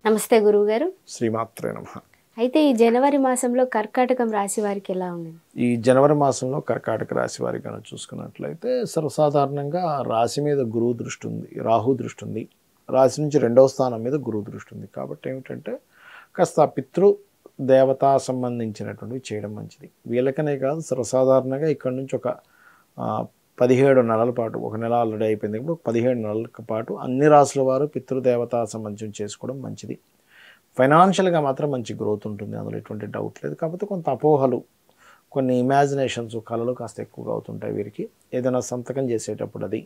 నమస్తే గురువుగారు. శ్రీమాత్రే నమః. అయితే ఈ జనవరి మాసంలో కర్కాటకం రాశి వారికి ఎలా ఉంది? ఈ జనవరి మాసంలో కర్కాటక రాశి వారికి కనుక చూసుకున్నట్లయితే సర్వసాధారణంగా రాశి మీద గురువు దృష్టి ఉంది, రాహు దృష్టి ఉంది. రాశి నుంచి రెండవ స్థానం మీద గురువు దృష్టి ఉంది. కాబట్టి ఏమిటంటే కాస్త పితృ దేవతా సంబంధించినటువంటివి చేయడం మంచిది. వీళ్ళకనే కాదు, సర్వసాధారణంగా ఇక్కడ నుంచి ఒక 17 నెలల పాటు, ఒక నెల ఆల్రెడీ అయిపోయింది, ఇప్పుడు 17 నెలల పాటు అన్ని రాసుల వారు పితృదేవతా సంబంధించి చేసుకోవడం మంచిది. ఫైనాన్షియల్గా మాత్రం మంచి గ్రోత్ ఉంటుంది, అందులో ఎటువంటి డౌట్ లేదు. కాకపోతే కొంత అపోహలు, కొన్ని ఇమాజినేషన్స్, కళలు కాస్త ఎక్కువగా అవుతుంటాయి వీరికి. ఏదైనా సంతకం చేసేటప్పుడు, అది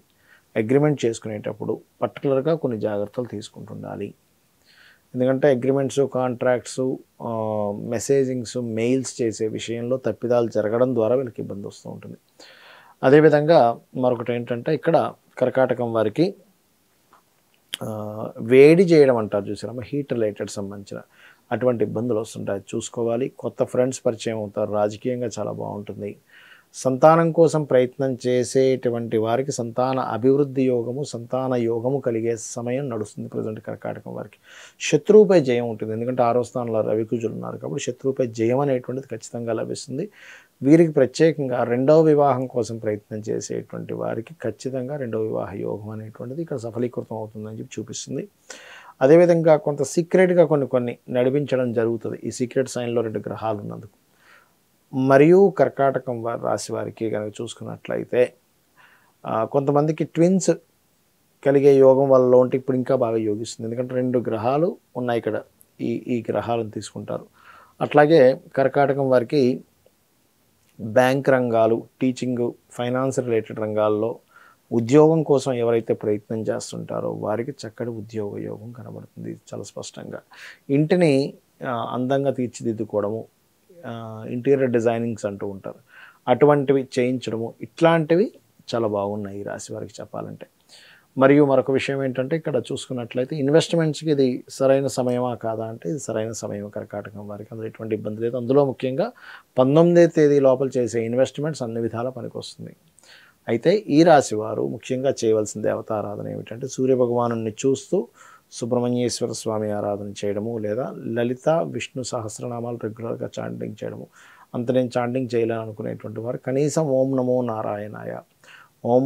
అగ్రిమెంట్ చేసుకునేటప్పుడు పర్టికులర్గా కొన్ని జాగ్రత్తలు తీసుకుంటుండాలి. ఎందుకంటే అగ్రిమెంట్స్, కాంట్రాక్ట్స్, మెసేజింగ్స్, మెయిల్స్ చేసే విషయంలో తప్పిదాలు జరగడం ద్వారా వీళ్ళకి ఇబ్బంది వస్తూ ఉంటుంది. అదేవిధంగా మరొకటి ఏంటంటే ఇక్కడ కర్కాటకం వారికి వేడి చేయడం అంటారు చూసారా, హీట్ రిలేటెడ్ సంబంధించిన అటువంటి ఇబ్బందులు వస్తుంటాయి, చూసుకోవాలి. కొత్త ఫ్రెండ్స్ పరిచయం అవుతారు, రాజకీయంగా చాలా బాగుంటుంది. సంతానం కోసం ప్రయత్నం చేసేటువంటి వారికి సంతాన అభివృద్ధి యోగము, సంతాన యోగము కలిగే సమయం నడుస్తుంది ప్రజెంట్ కర్కాటకం వారికి. శత్రువుపై జయం ఉంటుంది, ఎందుకంటే 6వ స్థానంలో రవికుజులు ఉన్నారు కాబట్టి శత్రువుపై జయం అనేటువంటిది ఖచ్చితంగా లభిస్తుంది. వీరికి ప్రత్యేకంగా రెండవ వివాహం కోసం ప్రయత్నం చేసేటువంటి వారికి ఖచ్చితంగా రెండవ వివాహ యోగం అనేటువంటిది ఇక్కడ సఫలీకృతం అవుతుందని చెప్పి చూపిస్తుంది. అదేవిధంగా కొంత సీక్రెట్గా కొన్ని నడిపించడం జరుగుతుంది ఈ సీక్రెట్ సైన్లో 2 గ్రహాలు ఉన్నందుకు. మరియు కర్కాటకం రాశి వారికి కనుక చూసుకున్నట్లయితే కొంతమందికి ట్విన్స్ కలిగే యోగం వల్ల ఉంటే ఇప్పుడు ఇంకా బాగా యోగిస్తుంది, ఎందుకంటే 2 గ్రహాలు ఉన్నాయి ఇక్కడ, ఈ గ్రహాలను తీసుకుంటారు. అట్లాగే కర్కాటకం వారికి బ్యాంక్ రంగాలు, టీచింగ్, ఫైనాన్స్ రిలేటెడ్ రంగాల్లో ఉద్యోగం కోసం ఎవరైతే ప్రయత్నం చేస్తుంటారో వారికి చక్కటి ఉద్యోగ యోగం కనబడుతుంది చాలా స్పష్టంగా. ఇంటిని అందంగా తీర్చిదిద్దుకోవడము, ఇంటీరియర్ డిజైనింగ్స్ అంటూ ఉంటారు, అటువంటివి చేయించడము, ఇట్లాంటివి చాలా బాగున్నాయి ఈ రాశి వారికి చెప్పాలంటే. మరియు మరొక విషయం ఏంటంటే ఇక్కడ చూసుకున్నట్లయితే ఇన్వెస్ట్మెంట్స్కి ఇది సరైన సమయమా కాదా అంటే ఇది సరైన సమయం కర్కాటకం వారికి, అందులో ఎటువంటి ఇబ్బంది లేదు. అందులో ముఖ్యంగా 19వ తేదీ లోపల చేసే ఇన్వెస్ట్మెంట్స్ అన్ని విధాలా పనికొస్తుంది. అయితే ఈ రాశి వారు ముఖ్యంగా చేయవలసిన దేవతారాధన ఏమిటంటే సూర్యభగవాను చూస్తూ సుబ్రహ్మణ్యేశ్వర స్వామి ఆరాధన చేయడము, లేదా లలిత విష్ణు సహస్రనామాలు రెగ్యులర్గా చాంటింగ్ చేయడము. అంత నేను చాంటింగ్ చేయలేను అనుకునేటువంటి వారు కనీసం ఓం నమో నారాయణాయ, ఓం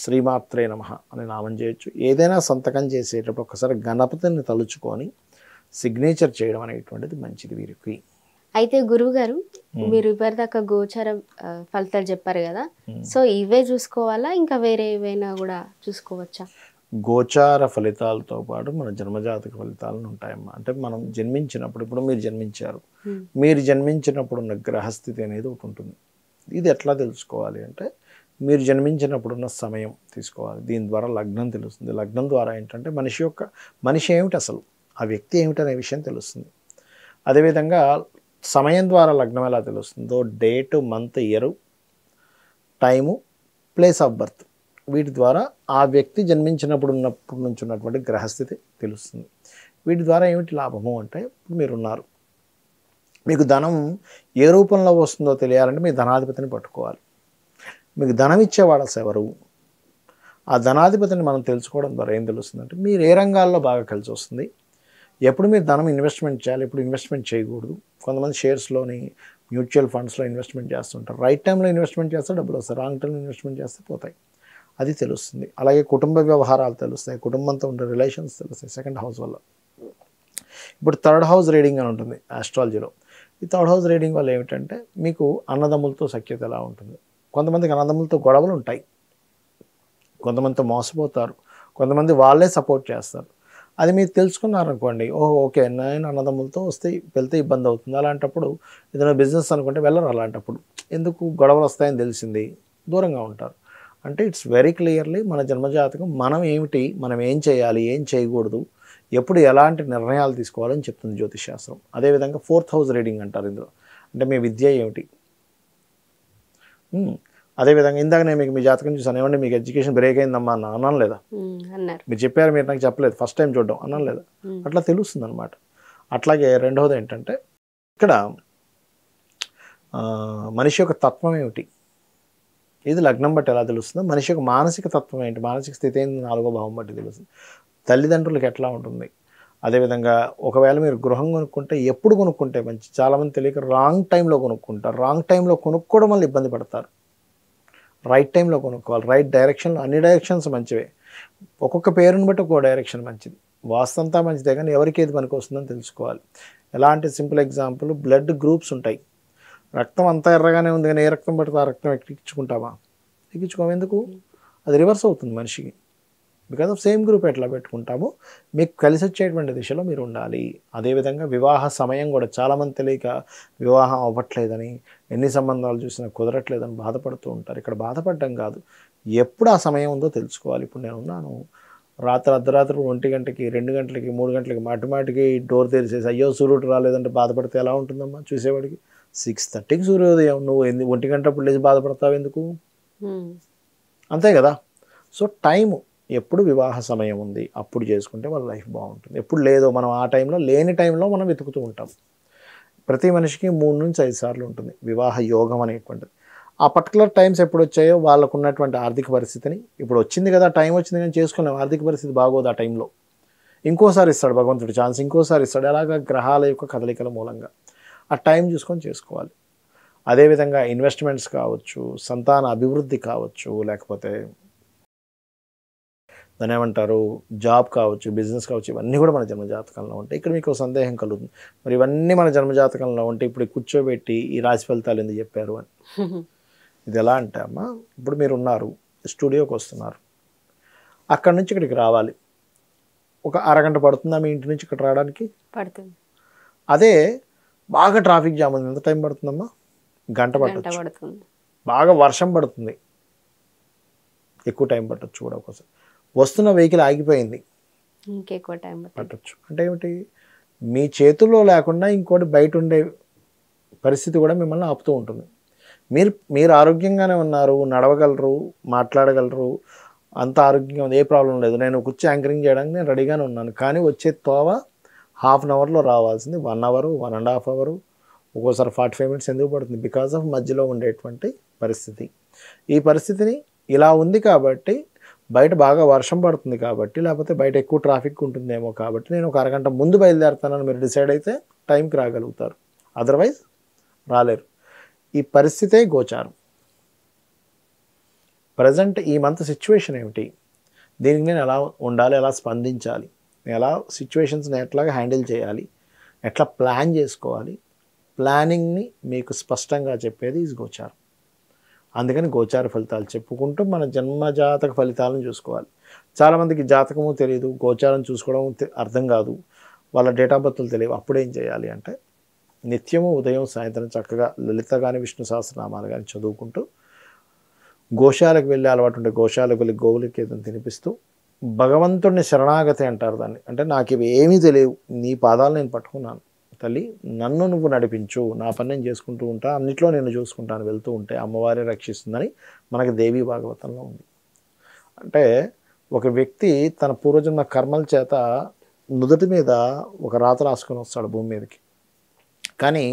శ్రీమాత్రే నమః అని నామం చేయొచ్చు. ఏదైనా సంతకం చేసేటప్పుడు ఒకసారి గణపతిని తలుచుకొని సిగ్నేచర్ చేయడం అనేటువంటిది మంచిది వీరికి. అయితే గురువుగారు, మీరు ఇప్పటిదాకా గోచారం ఫలితాలు చెప్పారు కదా, సో ఇవే చూసుకోవాలా ఇంకా వేరే ఏవైనా కూడా చూసుకోవచ్చా? గోచార ఫలితాలతో పాటు మన జన్మజాతక ఫలితాలను ఉంటాయమ్మా. అంటే మనం జన్మించినప్పుడు, ఇప్పుడు మీరు జన్మించారు, మీరు జన్మించినప్పుడు ఉన్న గ్రహస్థితి అనేది ఒకటి ఉంటుంది. ఇది ఎట్లా తెలుసుకోవాలి అంటే మీరు జన్మించినప్పుడు ఉన్న సమయం తీసుకోవాలి, దీని ద్వారా లగ్నం తెలుస్తుంది. లగ్నం ద్వారా ఏంటంటే మనిషి ఏమిటి, అసలు ఆ వ్యక్తి ఏమిటనే విషయం తెలుస్తుంది. అదేవిధంగా సమయం ద్వారా లగ్నం ఎలా తెలుస్తుందో date, month, year, time, place of birth, వీటి ద్వారా ఆ వ్యక్తి జన్మించినప్పుడు నుంచి ఉన్నటువంటి గ్రహస్థితి తెలుస్తుంది. వీటి ద్వారా ఏమిటి లాభము అంటే, ఇప్పుడు మీరున్నారు, మీకు ధనం ఏ రూపంలో వస్తుందో తెలియాలంటే మీ ధనాధిపతిని పట్టుకోవాలి. మీకు ధనం ఇచ్చేవాడు అసలు ఎవరు, ఆ ధనాధిపతిని మనం తెలుసుకోవడం ద్వారా ఏం తెలుస్తుందంటే మీరు ఏ రంగాల్లో బాగా కలిసి వస్తుంది, ఎప్పుడు మీరు ధనం ఇన్వెస్ట్మెంట్ చేయాలి, ఎప్పుడు ఇన్వెస్ట్మెంట్ చేయకూడదు. కొంతమంది షేర్స్లోని, మ్యూచువల్ ఫండ్స్లో ఇన్వెస్ట్మెంట్ చేస్తుంటారు. రైట్ టైంలో ఇన్వెస్ట్మెంట్ చేస్తే డబ్బులు వస్తాయి, రాంగ్ టైంలో ఇన్వెస్ట్మెంట్ చేస్తే పోతాయి, అది తెలుస్తుంది. అలాగే కుటుంబ వ్యవహారాలు తెలుస్తాయి, కుటుంబంతో ఉండే రిలేషన్స్ తెలుస్తాయి 2nd హౌస్ వల్ల. ఇప్పుడు 3rd హౌస్ రీడింగ్ అని ఉంటుంది ఆస్ట్రాలజీలో. ఈ 3rd హౌస్ రీడింగ్ వల్ల ఏమిటంటే మీకు అన్నదమ్ములతో సఖ్యత ఎలా ఉంటుంది. కొంతమందికి అన్నదమ్ములతో గొడవలు ఉంటాయి, కొంతమందితో మోసపోతారు, కొంతమంది వాళ్ళే సపోర్ట్ చేస్తారు. అది మీరు తెలుసుకున్నారనుకోండి, ఓకే నేను అన్నదమ్ములతో వెళ్తే ఇబ్బంది అవుతుంది, అలాంటప్పుడు ఏదైనా బిజినెస్ అనుకుంటే వెళ్ళరు. అలాంటప్పుడు ఎందుకు గొడవలు వస్తాయని తెలిసింది, దూరంగా ఉంటారు. అంటే ఇట్స్ వెరీ క్లియర్లీ మన జన్మజాతకం మనం ఏమిటి, మనం ఏం చేయాలి, ఏం చేయకూడదు, ఎప్పుడు ఎలాంటి నిర్ణయాలు తీసుకోవాలని చెప్తుంది జ్యోతిష్ శాస్త్రం. అదేవిధంగా 4th హౌస్ రీడింగ్ అంటారు ఇందులో, అంటే మీ విద్య ఏమిటి. అదేవిధంగా ఇందాక నేను మీ జాతకం చూసాను, ఏమంటే మీకు ఎడ్యుకేషన్ బ్రేక్ అయిందమ్మా అన్నాను లేదా, మీరు చెప్పారు, మీరు నాకు చెప్పలేదు, ఫస్ట్ టైం చూడడం అన్నాను లేదా, అట్లా తెలుస్తుంది అనమాట. అట్లాగే రెండవది ఏంటంటే ఇక్కడ మనిషి యొక్క తత్వం ఏమిటి, ఇది లగ్నం బట్టి ఎలా తెలుస్తుందో మనిషి యొక్క మానసిక తత్వం ఏంటి, మానసిక స్థితి ఏంటి 4వ భావం బట్టి తెలుస్తుంది. తల్లిదండ్రులకు ఎట్లా ఉంటుంది, అదేవిధంగా ఒకవేళ మీరు గృహం కొనుక్కుంటే ఎప్పుడు కొనుక్కుంటే మంచి, చాలామంది తెలియక రాంగ్ టైంలో కొనుక్కుంటారు. రాంగ్ టైంలో కొనుక్కోవడం వల్ల ఇబ్బంది పడతారు. రైట్ టైంలో కొనుక్కోవాలి, రైట్ డైరెక్షన్లో. అన్ని డైరెక్షన్స్ మంచివే, ఒక్కొక్క పేరుని బట్టి ఒక్కో డైరెక్షన్ మంచిది. వాస్తంతా మంచిదే కానీ ఎవరికి ఏది పనికి వస్తుందని తెలుసుకోవాలి. ఎలాంటి సింపుల్ ఎగ్జాంపుల్, బ్లడ్ గ్రూప్స్ ఉంటాయి. రక్తం అంతా ఎర్రగానే ఉంది కానీ ఏ రక్తం పడితే ఆ రక్తం ఎక్కించుకుంటామా? ఎక్కించుకోము. ఎందుకు? అది రివర్స్ అవుతుంది మనిషికి. బికాజ్ ఆఫ్ సేమ్ గ్రూప్ ఎట్లా పెట్టుకుంటామో మీకు కలిసి వచ్చేటువంటి దిశలో మీరు ఉండాలి. అదేవిధంగా వివాహ సమయం కూడా చాలామంది తెలియక వివాహం అవ్వట్లేదని, ఎన్ని సంబంధాలు చూసినా కుదరట్లేదని బాధపడుతూ ఉంటారు. ఇక్కడ బాధపడడం కాదు, ఎప్పుడు ఆ సమయం ఉందో తెలుసుకోవాలి. ఇప్పుడు నేను ఉన్నాను, రాత్రి అర్ధరాత్రి 1 గంటకి 2 గంటలకి 3 గంటలకి మాటిమాటికి డోర్ తెరిచేసి అయ్యో సూర్యుడు రాలేదంటే బాధపడితే ఎలా ఉంటుందమ్మా చూసేవాడికి? 6:30కి సూర్యోదయం, నువ్వు 1 గంటప్పుడు లేచి బాధపడతావు ఎందుకు? అంతే కదా. సో టైము, ఎప్పుడు వివాహ సమయం ఉంది అప్పుడు చేసుకుంటే వాళ్ళ లైఫ్ బాగుంటుంది. ఎప్పుడు లేదో మనం ఆ టైంలో, లేని టైంలో మనం వెతుకుతూ ఉంటాం. ప్రతి మనిషికి 3 నుంచి 5 సార్లు ఉంటుంది వివాహ యోగం అనేటువంటిది. ఆ పర్టికులర్ టైమ్స్ ఎప్పుడు వచ్చాయో వాళ్ళకు ఉన్నటువంటి ఆర్థిక పరిస్థితిని, ఇప్పుడు వచ్చింది కదా టైం వచ్చింది కానీ చేసుకున్నాం, ఆర్థిక పరిస్థితి బాగోదు ఆ టైంలో, ఇంకోసారి ఇస్తాడు భగవంతుడు ఛాన్స్, ఇంకోసారి ఇస్తాడు. అలాగా గ్రహాల యొక్క కదలికల మూలంగా ఆ టైం చూసుకొని చేసుకోవాలి. అదేవిధంగా ఇన్వెస్ట్మెంట్స్ కావచ్చు, సంతాన అభివృద్ధి కావచ్చు, లేకపోతే దాని ఏమంటారు జాబ్ కావచ్చు, బిజినెస్ కావచ్చు, ఇవన్నీ కూడా మన జన్మజాతకంలో ఉంటాయి. ఇక్కడ మీకు సందేహం కలుగుతుంది, మరి ఇవన్నీ మన జన్మజాతకంలో ఉంటే ఇప్పుడు కూర్చోబెట్టి ఈ రాశి ఫలితాలు ఎందుకు చెప్పారు అని. ఇది ఎలా అంటే అమ్మా, ఇప్పుడు మీరు ఉన్నారు, స్టూడియోకి వస్తున్నారు, అక్కడి నుంచి ఇక్కడికి రావాలి, ఒక అరగంట పడుతుందా మీ ఇంటి నుంచి ఇక్కడ రావడానికి? పడుతుంది. అదే బాగా ట్రాఫిక్ జామ్ ఉంది, ఎంత టైం పడుతుందమ్మా? గంట పడుతుంది. బాగా వర్షం పడుతుంది, ఎక్కువ టైం పట్టచ్చు కూడా. ఒకసారి వస్తున్న వెహికల్ ఆగిపోయింది, ఇంకెక్కువ టైం పట్టచ్చు. అంటే ఏమిటి? మీ చేతుల్లో లేకుండా ఇంకోటి బయట ఉండే పరిస్థితి కూడా మిమ్మల్ని ఆపుతూ ఉంటుంది. మీరు ఆరోగ్యంగానే ఉన్నారు, నడవగలరు, మాట్లాడగలరు, అంత ఆరోగ్యంగా ఉంది, ఏ ప్రాబ్లం లేదు, నేను కూర్చో యాంకరింగ్ చేయడానికి నేను రెడీగానే ఉన్నాను. కానీ వచ్చే తోవ హాఫ్ అన్ అవర్లో రావాల్సింది 1 అవర్, 1.5 అవర్, ఒక్కోసారి 45 మినిట్స్ ఎందుకు పడుతుంది? బికాజ్ ఆఫ్ మధ్యలో ఉండేటువంటి పరిస్థితి. ఈ పరిస్థితిని ఇలా ఉంది కాబట్టి, బయట బాగా వర్షం పడుతుంది కాబట్టి, లేకపోతే బయట ఎక్కువ ట్రాఫిక్ ఉంటుందేమో కాబట్టి నేను ఒక అరగంట ముందు బయలుదేరుతానని మీరు డిసైడ్ అయితే టైంకి రాగలుగుతారు, అదర్వైజ్ రాలేరు. ఈ పరిస్థితే గోచారం. ప్రజెంట్ ఈ మంత్ సిచ్యువేషన్ ఏమిటి, దీనికి నేను ఎలా ఉండాలి, ఎలా స్పందించాలి, ఎలా సిచ్యువేషన్స్ని ఎట్లాగా హ్యాండిల్ చేయాలి, ఎట్లా ప్లాన్ చేసుకోవాలి, ప్లానింగ్ని మీకు స్పష్టంగా చెప్పేది ఈ గోచారం. అందుకని గోచార ఫలితాలు చెప్పుకుంటూ మన జన్మజాతక ఫలితాలను చూసుకోవాలి. చాలామందికి జాతకము తెలియదు, గోచారం చూసుకోవడం అర్థం కాదు, వాళ్ళ డేట్ ఆఫ్ బర్త్లు తెలియవు. అప్పుడేం చేయాలి అంటే, నిత్యము ఉదయం సాయంత్రం చక్కగా లలిత కానీ విష్ణు సహస్రనామాలు కానీ చదువుకుంటూ, గోశాలకు వెళ్ళే అలవాటు ఉంటే గోశాలకు వెళ్ళి గోవులకి ఏదైనా తినిపిస్తూ, భగవంతుడిని శరణాగతి అంటారు దాన్ని. అంటే నాకు ఇవి ఏమీ తెలియవు, నీ పాదాలు నేను పట్టుకున్నాను తల్లి, నన్ను నువ్వు నడిపించు, నా పని నేను చేసుకుంటూ ఉంటా, అన్నిట్లో నేను చూసుకుంటాను, వెళ్తూ ఉంటే అమ్మవారే రక్షిస్తుందని మనకి దేవీ భాగవతంలో ఉంది. అంటే ఒక వ్యక్తి తన పూర్వజన్మ కర్మల చేత నుదుటి మీద ఒక రాత రాసుకొని వస్తాడు భూమి మీదకి. కానీ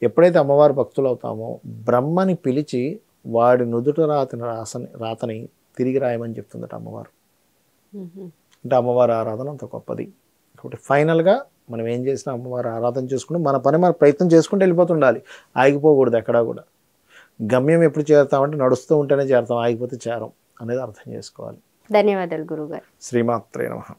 ఎప్పుడైతే అమ్మవారి భక్తులు అవుతామో, బ్రహ్మని పిలిచి వాడి నుదుట రాతని తిరిగి రాయమని చెప్తుందట అమ్మవారు. అంటే అమ్మవారి ఆరాధన అంత గొప్పది. కాబట్టి ఫైనల్గా మనం ఏం చేసినా అమ్మవారి ఆరాధన చేసుకుంటూ మన పని మన ప్రయత్నం చేసుకుంటూ వెళ్ళిపోతుండాలి, ఆగిపోకూడదు ఎక్కడా కూడా. గమ్యం ఎప్పుడు చేరుతామంటే నడుస్తూ ఉంటేనే చేరుతాం, ఆగిపోతే చేరం అనేది అర్థం చేసుకోవాలి. ధన్యవాదాలు గురుగారు. శ్రీమాత్రే నమః.